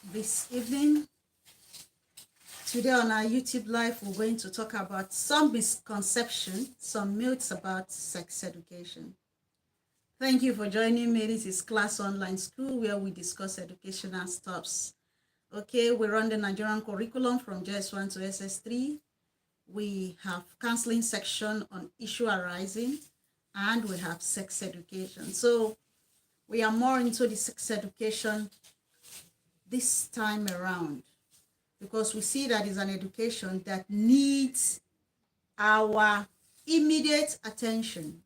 this evening. Today on our YouTube Live, we're going to talk about some misconceptions, some myths about sex education. Thank you for joining me. This is Class Online School where we discuss educational stuffs. Okay, we run the Nigerian curriculum from JS1 to SS3. We have counseling section on issue arising, and we have sex education. So we are more into the sex education this time around, because we see that it's an education that needs our immediate attention.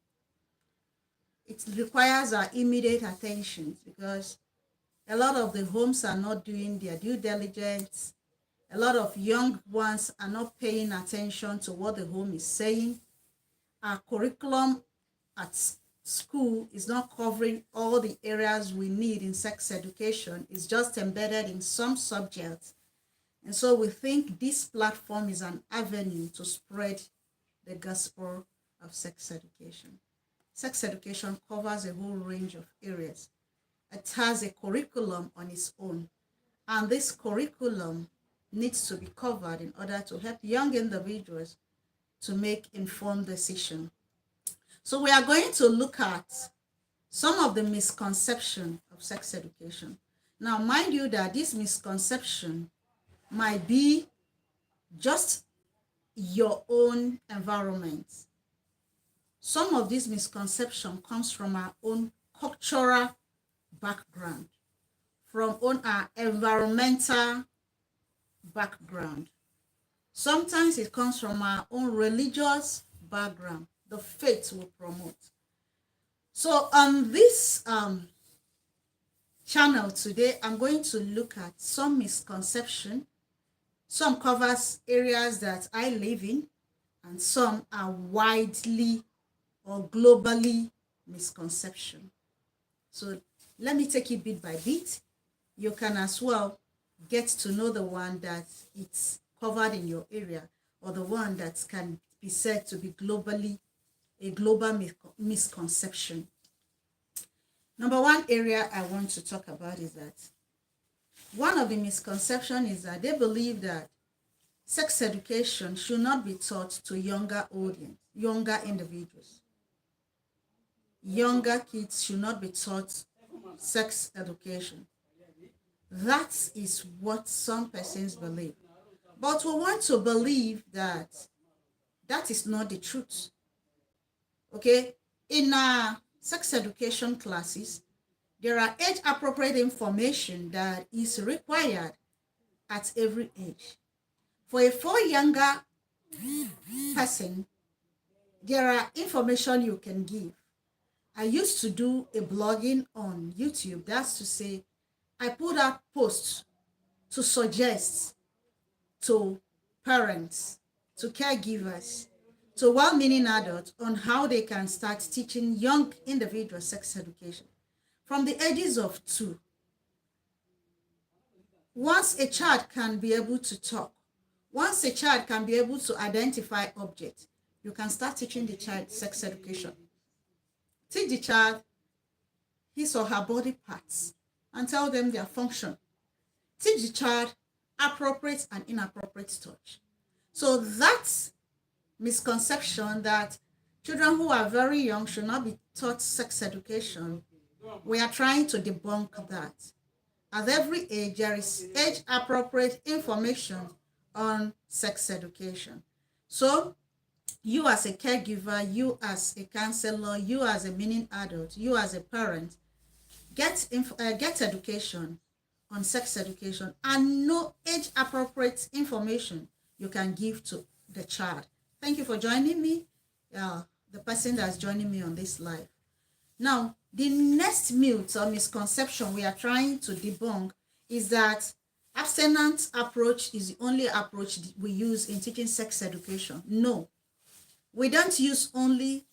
It requires our immediate attention because a lot of the homes are not doing their due diligence. A lot of young ones are not paying attention to what the home is saying. Our curriculum at school is not covering all the areas we need in sex education. It's just embedded in some subjects. And so we think this platform is an avenue to spread the gospel of sex education. Sex education covers a whole range of areas. It has a curriculum on its own, and this curriculum needs to be covered in order to help young individuals to make informed decisions. So we are going to look at some of the misconceptions of sex education. Now, mind you that this misconception might be just your own environment. Some of this misconception comes from our own cultural background, from our environmental background. Sometimes it comes from our own religious background, the faith we promote. So on this channel today, I'm going to look at some misconception. Some covers areas that I live in, and some are widely or globally misconception. So let me take it bit by bit. You can as well get to know the one that it's covered in your area, or the one that can be said to be globally a global misconception. Number one area I want to talk about is that one of the misconceptions is that they believe that sex education should not be taught to younger audience, younger individuals. Younger kids should not be taught sex education. That is what some persons believe. But we want to believe that that is not the truth. Okay? In our sex education classes, there are age-appropriate information that is required at every age. For a 4 younger person, there are information you can give. I used to do a blogging on YouTube. That's to say, I put out posts to suggest to parents, to caregivers, to well-meaning adults on how they can start teaching young individuals sex education from the ages of 2. Once a child can be able to talk, once a child can be able to identify objects, you can start teaching the child sex education. Teach the child his or her body parts and tell them their function. Teach the child appropriate and inappropriate touch. So that's misconception that children who are very young should not be taught sex education. We are trying to debunk that. At every age, there is age-appropriate information on sex education. So you as a caregiver, you as a counselor, you as a meaning adult, you as a parent, get education on sex education and no age-appropriate information you can give to the child. Thank you for joining me, the person that's joining me on this live. Now, the next myth or misconception we are trying to debunk is that abstinence approach is the only approach we use in teaching sex education. No, we don't use only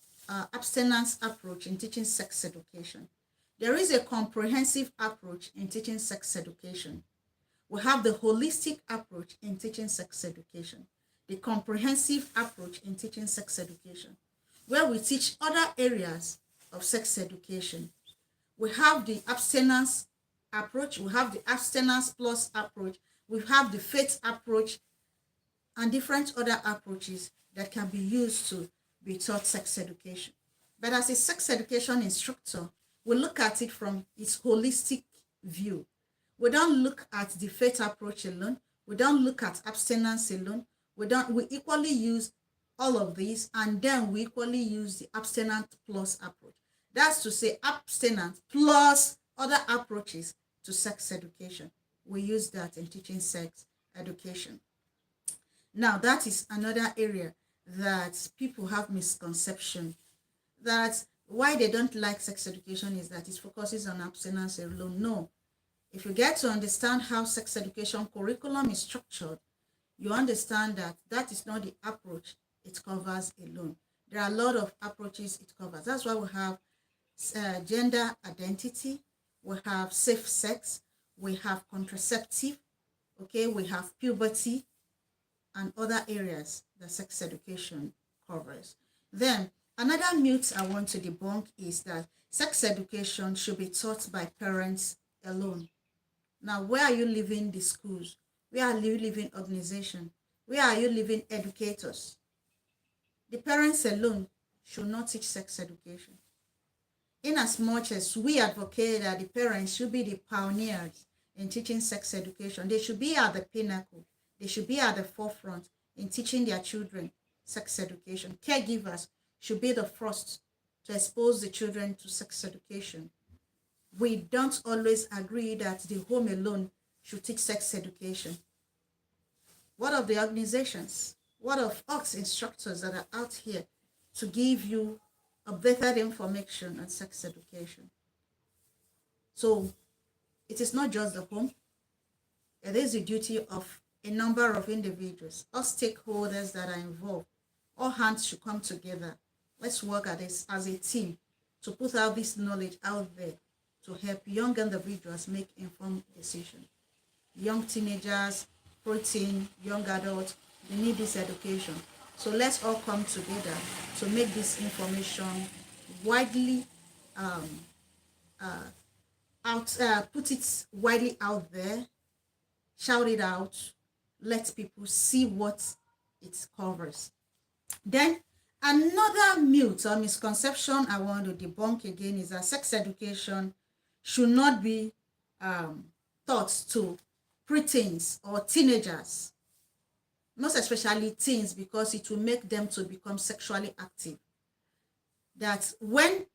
abstinence approach in teaching sex education. There is a comprehensive approach in teaching sex education. We have the holistic approach in teaching sex education, the comprehensive approach in teaching sex education, where we teach other areas of sex education. We have the abstinence approach, we have the abstinence plus approach, we have the faith approach, and different other approaches that can be used to be taught sex education. But as a sex education instructor, we look at it from its holistic view. We don't look at the faith approach alone. We don't look at abstinence alone. We equally use all of these, and then we equally use the abstinence plus approach. That's to say abstinence plus other approaches to sex education. We use that in teaching sex education. Now, that is another area that people have misconception, that why they don't like sex education is that it focuses on abstinence alone. No. If you get to understand how sex education curriculum is structured, you understand that that is not the approach it covers alone. There are a lot of approaches it covers. That's why we have gender identity, we have safe sex, we have contraceptive, okay, we have puberty, and other areas that sex education covers. Then another myth I want to debunk is that sex education should be taught by parents alone. Now, where are you leaving the schools? Where are you leaving organization? Where are you leaving educators? The parents alone should not teach sex education. In as much as we advocate that the parents should be the pioneers in teaching sex education, they should be at the pinnacle. They should be at the forefront in teaching their children sex education. Caregivers should be the first to expose the children to sex education. We don't always agree that the home alone should teach sex education. What of the organizations? What of us instructors that are out here to give you updated information on sex education? So it is not just the home. It is the duty of a number of individuals, all stakeholders that are involved. All hands should come together. Let's work at this as a team to put out this knowledge out there to help young individuals make informed decisions. Young teenagers, preteen, young adults, they need this education. So let's all come together to make this information widely put it widely out there, shout it out, let people see what it covers. Then another myth or misconception I want to debunk again is that sex education should not be taught to preteens or teenagers, most especially teens, because it will make them to become sexually active. That when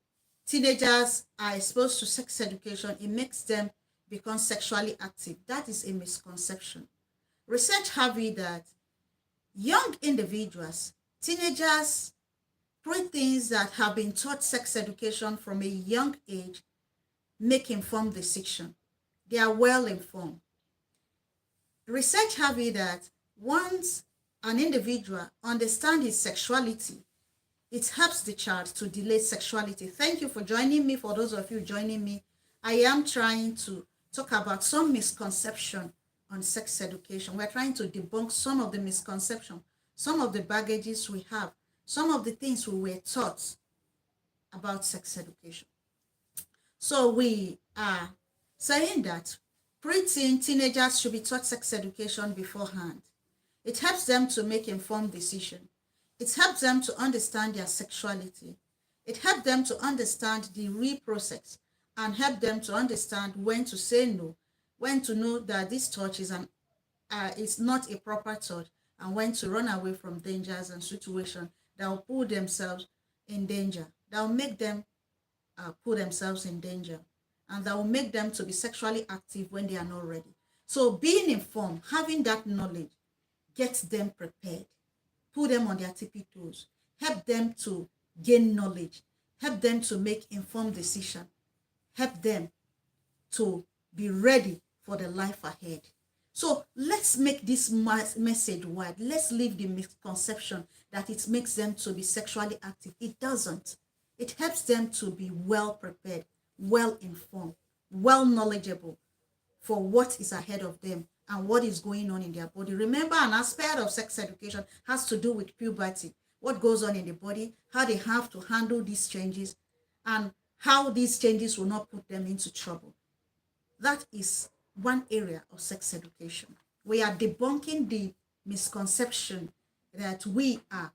teenagers are exposed to sex education, it makes them become sexually active. That is a misconception. Research have it that young individuals, teenagers, preteens that have been taught sex education from a young age make informed decision. They are well informed. Research have it that once an individual understands his sexuality, it helps the child to delay sexuality. Thank you for joining me. For those of you joining me, I am trying to talk about some misconception on sex education. We're trying to debunk some of the misconception, some of the baggages we have, some of the things we were taught about sex education. So we are saying that preteen teenagers should be taught sex education beforehand. It helps them to make informed decisions. It helps them to understand their sexuality. It helps them to understand the real process and help them to understand when to say no, when to know that this touch is not a proper touch, and when to run away from dangers and situations that will put themselves in danger, that will make them put themselves in danger, and that will make them to be sexually active when they are not ready. So being informed, having that knowledge, gets them prepared, put them on their tippy toes, help them to gain knowledge, help them to make informed decisions, help them to be ready for the life ahead. So let's make this message wide. Let's leave the misconception that it makes them to be sexually active. It doesn't. It helps them to be well prepared, well informed, well knowledgeable for what is ahead of them and what is going on in their body. Remember, an aspect of sex education has to do with puberty, what goes on in the body, how they have to handle these changes, and how these changes will not put them into trouble. That is one area of sex education. We are debunking the misconception that we are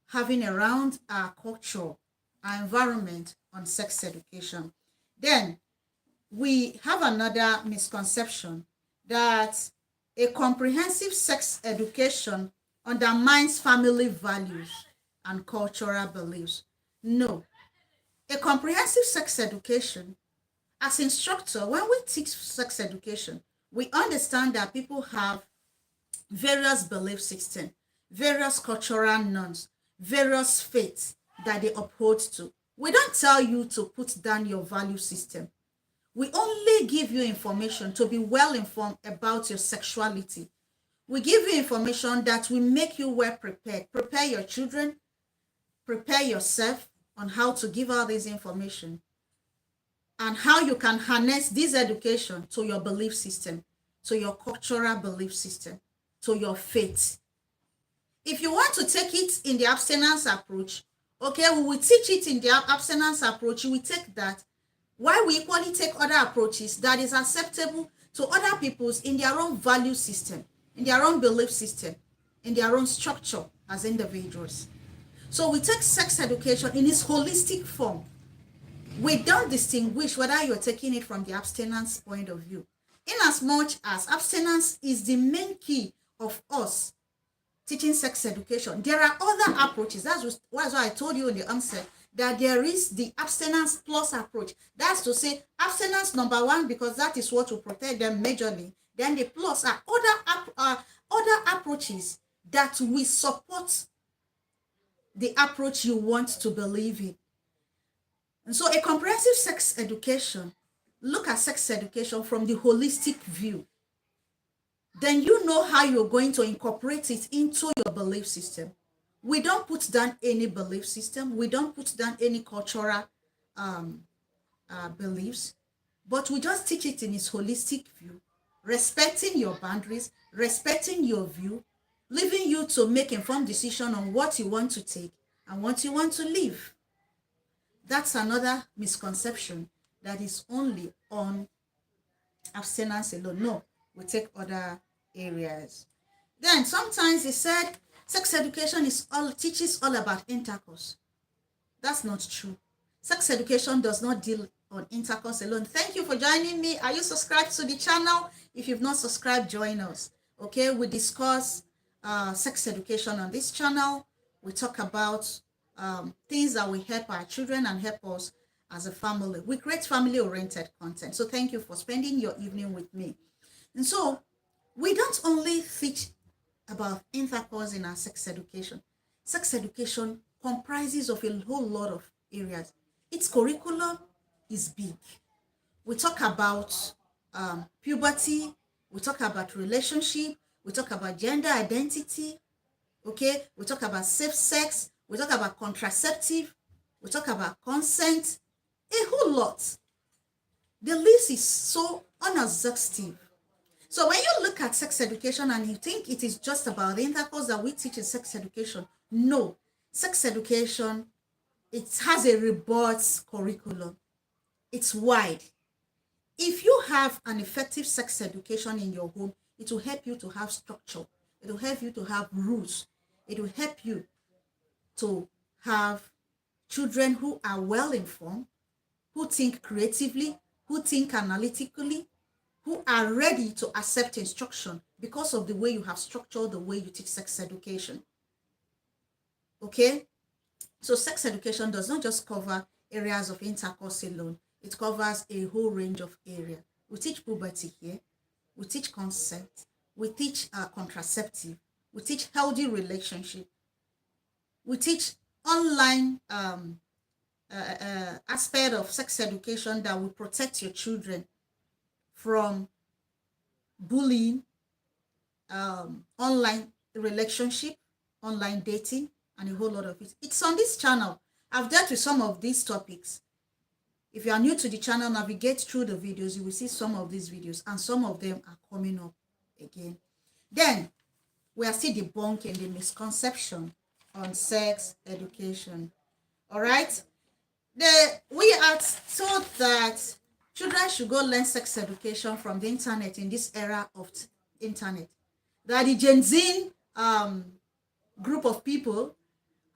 having around our culture, our environment on sex education. Then we have another misconception that a comprehensive sex education undermines family values and cultural beliefs. No, a comprehensive sex education, as instructor, when we teach sex education, we understand that people have various belief systems, various cultural norms, various faiths that they uphold to. We don't tell you to put down your value system. We only give you information to be well informed about your sexuality. We give you information that will make you well prepared. Prepare your children, prepare yourself on how to give out this information and how you can harness this education to your belief system, to your cultural belief system, to your faith. If you want to take it in the abstinence approach, okay, we will teach it in the abstinence approach. You will take that. Why we equally take other approaches that is acceptable to other people's in their own value system, in their own belief system, in their own structure as individuals. So we take sex education in its holistic form. We don't distinguish whether you're taking it from the abstinence point of view. In as much as abstinence is the main key of us teaching sex education, there are other approaches. That's why I told you in the onset that there is the abstinence plus approach. That's to say abstinence number one, because that is what will protect them majorly. Then the plus are other approaches that will support the approach you want to believe in. And so a comprehensive sex education, look at sex education from the holistic view. Then you know how you're going to incorporate it into your belief system. We don't put down any belief system. We don't put down any cultural beliefs, but we just teach it in its holistic view, respecting your boundaries, respecting your view, leaving you to make informed decision on what you want to take and what you want to leave. That's another misconception that is only on abstinence alone. No, we take other areas. Then sometimes they said sex education teaches all about intercourse. That's not true. Sex education does not deal on intercourse alone. Thank you for joining me. Are you subscribed to the channel? If you've not subscribed, join us. Okay, we discuss sex education on this channel. We talk about things that will help our children and help us as a family. We create family-oriented content. So thank you for spending your evening with me. And so we don't only teach about intercourse in our sex education. Sex education comprises of a whole lot of areas. Its curriculum is big. We talk about puberty. We talk about relationship. We talk about gender identity. Okay, we talk about safe sex. We talk about contraceptive. We talk about consent. A whole lot. The list is so unexhaustive. So when you look at sex education and you think it is just about the intercourse that we teach in sex education, no. Sex education, it has a robust curriculum. It's wide. If you have an effective sex education in your home, it will help you to have structure. It will help you to have rules. It will help you to have children who are well informed, who think creatively, who think analytically, who are ready to accept instruction because of the way you have structured the way you teach sex education. Okay? So sex education does not just cover areas of intercourse alone. It covers a whole range of areas. We teach puberty here. We teach consent. We teach contraceptive. We teach healthy relationship. We teach online aspect of sex education that will protect your children from bullying, online relationship, online dating, and a whole lot of it. It's on this channel. I've dealt with some of these topics. If you are new to the channel, navigate through the videos, you will see some of these videos, and some of them are coming up again. Then, we are still debunking the misconception on sex education. All right? We are told that Children should go learn sex education from the internet in this era of internet. That the Gen Z group of people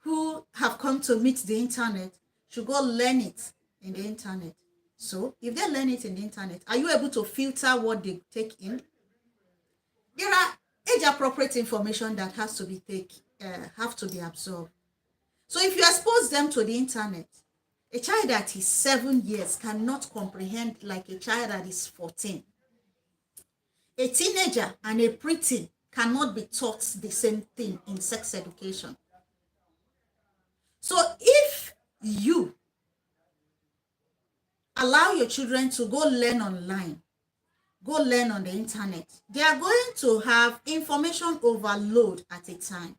who have come to meet the internet should go learn it in the internet. So if they learn it in the internet, are you able to filter what they take in? There are age-appropriate information that have to be absorbed. So if you expose them to the internet, a child that is 7 years cannot comprehend like a child that is 14. A teenager and a preteen cannot be taught the same thing in sex education. So if you allow your children to go learn online, go learn on the internet, they are going to have information overload at a time.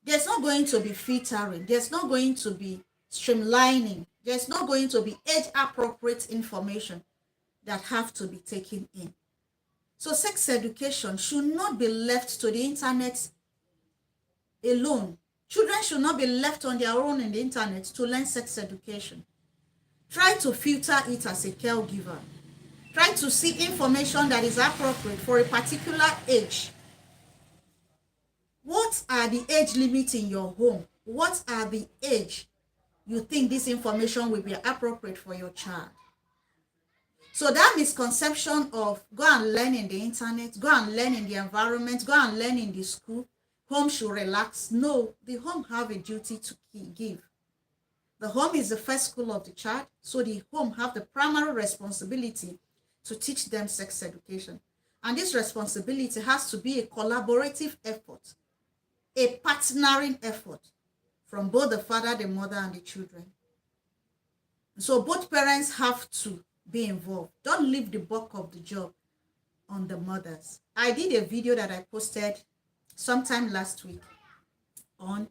There's not going to be filtering. There's not going to be streamlining. There's not going to be age-appropriate information that have to be taken in. So sex education should not be left to the internet alone. Children should not be left on their own in the internet to learn sex education. Try to filter it as a caregiver. Try to see information that is appropriate for a particular age. What are the age limits in your home? What are the age you think this information will be appropriate for your child? So that misconception of go and learn in the internet, go and learn in the environment, go and learn in the school, home should relax. No, the home have a duty to give. The home is the first school of the child, so the home have the primary responsibility to teach them sex education. And this responsibility has to be a collaborative effort, a partnering effort from both the father, the mother, and the children. So both parents have to be involved. Don't leave the bulk of the job on the mothers. I did a video that I posted sometime last week on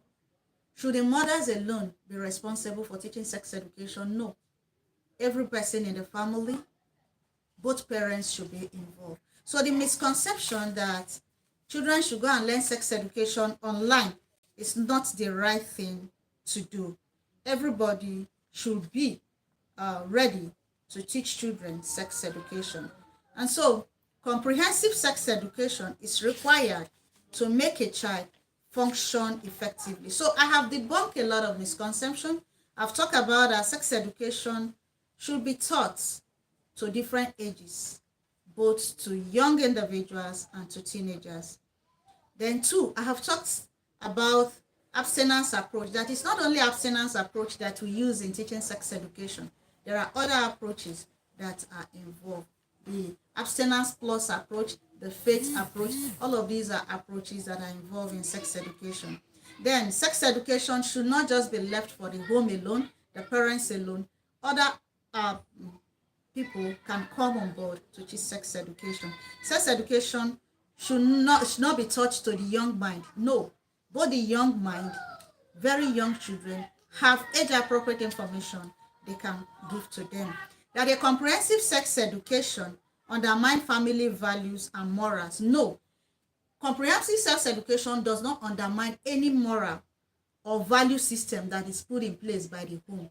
should the mothers alone be responsible for teaching sex education? No. Every person in the family, both parents should be involved. So the misconception that children should go and learn sex education online is not the right thing to do. Everybody should be ready to teach children sex education. And so comprehensive sex education is required to make a child function effectively. So I have debunked a lot of misconception. I've talked about that sex education should be taught to different ages, both to young individuals and to teenagers. Then two, I have talked about abstinence approach. That is not only abstinence approach that we use in teaching sex education. There are other approaches that are involved. The abstinence plus approach, the faith approach, all of these are approaches that are involved in sex education. Then sex education should not just be left for the home alone, the parents alone. Other people can come on board to teach sex education. Sex education should not be taught to the young mind. No, both the young mind, very young children, have age-appropriate information they can give to them. That a comprehensive sex education undermine family values and morals. No, comprehensive sex education does not undermine any moral or value system that is put in place by the home.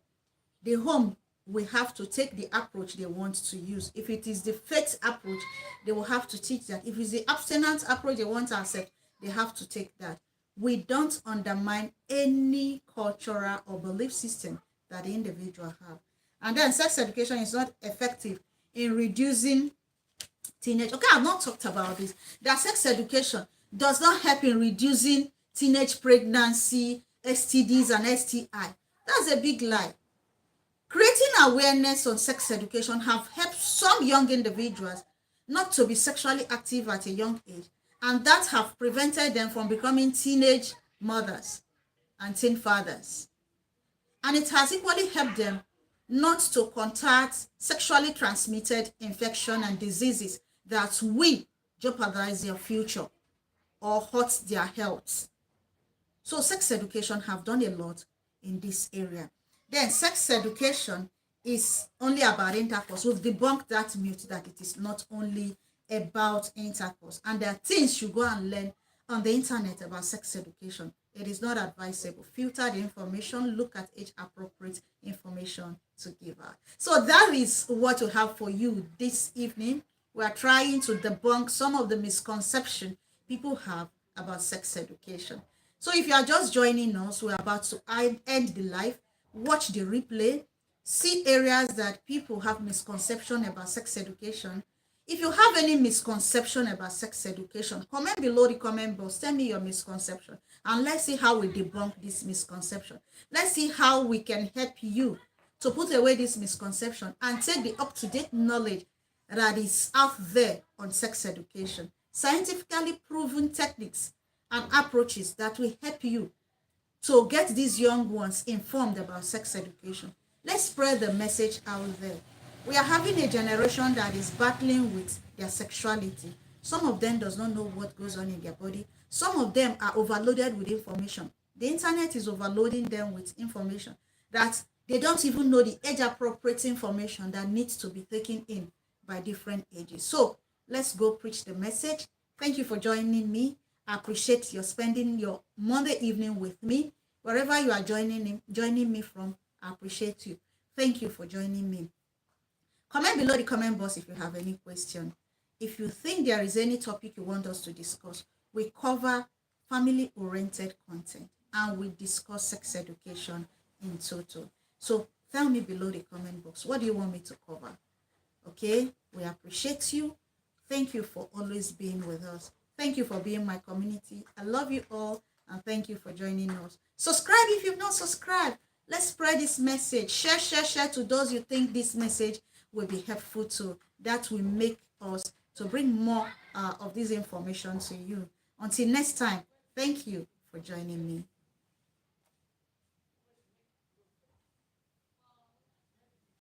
The home will have to take the approach they want to use. If it is the faith approach, they will have to teach that. If it's the abstinence approach they want to accept, they have to take that. We don't undermine any cultural or belief system that the individual have. And then sex education is not effective in reducing teenage. Okay, I've not talked about this. That sex education does not help in reducing teenage pregnancy, STDs, and STI. That's a big lie. Creating awareness on sex education have helped some young individuals not to be sexually active at a young age, and that have prevented them from becoming teenage mothers and teen fathers. And it has equally helped them not to contact sexually transmitted infection and diseases that will jeopardize their future or hurt their health. So sex education have done a lot in this area. Then sex education is only about intercourse. We've debunked that myth that it is not only about intercourse. And there are things you go and learn on the internet about sex education. It is not advisable. Filter the information, look at age appropriate information to give out. So that is what we have for you this evening. We are trying to debunk some of the misconception people have about sex education. So if you are just joining us, we're about to end the live, watch the replay, see areas that people have misconception about sex education. If you have any misconception about sex education, comment below the comment box. Tell me your misconception. And let's see how we debunk this misconception. Let's see how we can help you to put away this misconception and take the up-to-date knowledge that is out there on sex education. Scientifically proven techniques and approaches that will help you to get these young ones informed about sex education. Let's spread the message out there. We are having a generation that is battling with their sexuality. Some of them does not know what goes on in their body. Some of them are overloaded with information. The internet is overloading them with information that they don't even know the age-appropriate information that needs to be taken in by different ages. So let's go preach the message. Thank you for joining me. I appreciate your spending your Monday evening with me. Wherever you are joining me from, I appreciate you. Thank you for joining me. Comment below the comment box if you have any question. If you think there is any topic you want us to discuss, we cover family-oriented content and we discuss sex education in total. So tell me below the comment box, what do you want me to cover? Okay, we appreciate you. Thank you for always being with us. Thank you for being my community. I love you all and thank you for joining us. Subscribe if you've not subscribed. Let's spread this message. Share to those you think this message will be helpful to. That will make us to bring more of this information to you. Until next time, thank you for joining me.